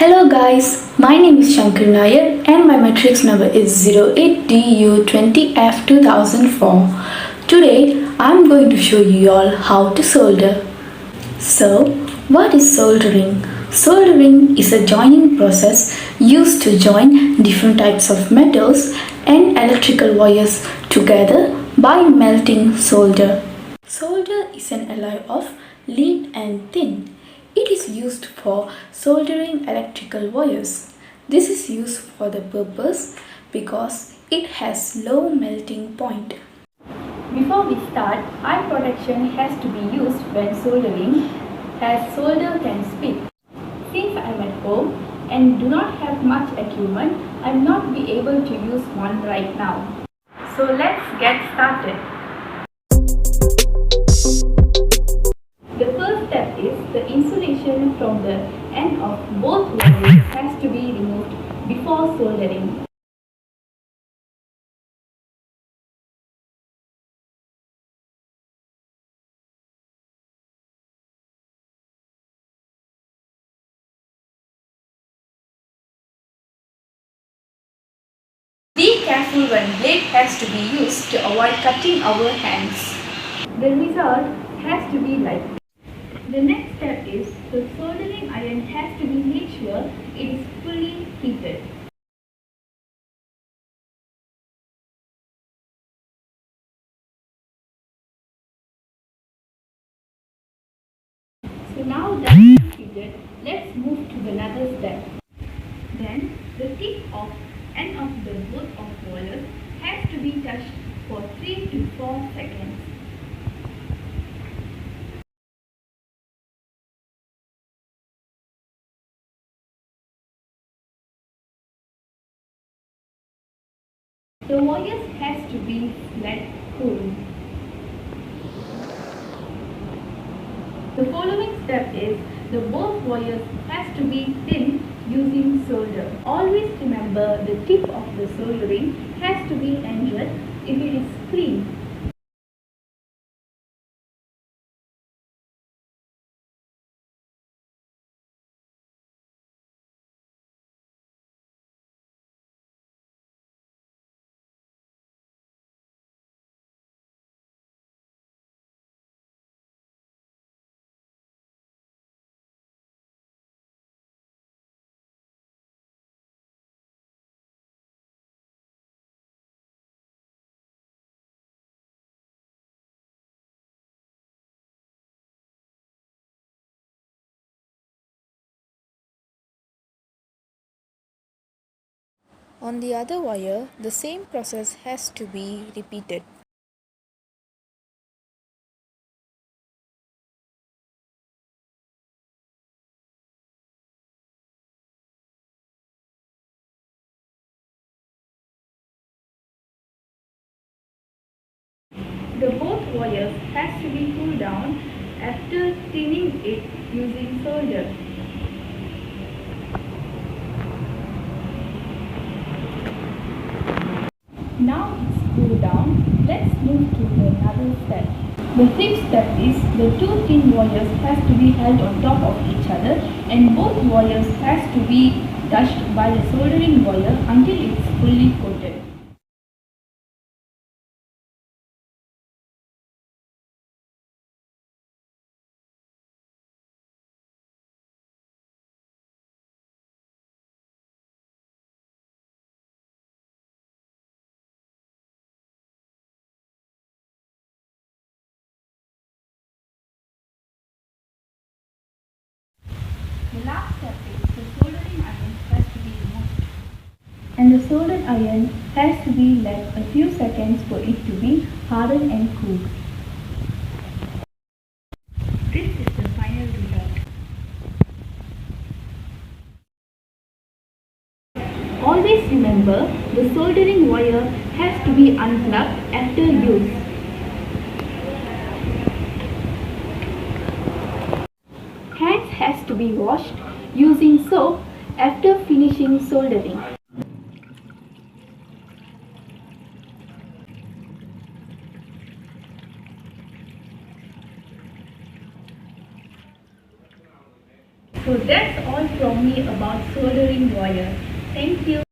Hello guys, my name is Shankar Nair and my matrix number is 08DU20F2004. Today I am going to show you all how to solder. So, what is soldering? Soldering is a joining process used to join different types of metals and electrical wires together by melting solder. Solder is an alloy of lead and tin. It is used for soldering electrical wires. This is used for the purpose because it has low melting point. Before we start, eye protection has to be used when soldering as solder can split. Since I am at home and do not have much equipment, I will not be able to use one right now. So let's get started. The first step is the insulation from the end of both wires has to be removed before soldering. Be careful when blade has to be used to avoid cutting our hands. The result has to be like this. The next step is the soldering iron has to be made sure it is fully heated. So now that it is heated, let's move to another step. Then the tip of end of the both of wires has to be touched for 3 to 4 seconds. The wires has to be let cool. The following step is the both wires has to be thin using solder. Always remember the tip of the soldering has to be angled if it is clean. On the other wire, the same process has to be repeated. The both wires has to be cooled down after thinning it using solder. Now it's cooled down, let's move to another step. The fifth step is the two thin wires has to be held on top of each other and both wires has to be touched by the soldering wire until it's fully coated. The last step is the soldering iron has to be removed. And the soldered iron has to be left a few seconds for it to be hardened and cooled. This is the final result. Always remember the soldering wire has to be unplugged after use. Hands has to be washed using soap after finishing soldering. So that's all from me about soldering wire. Thank you.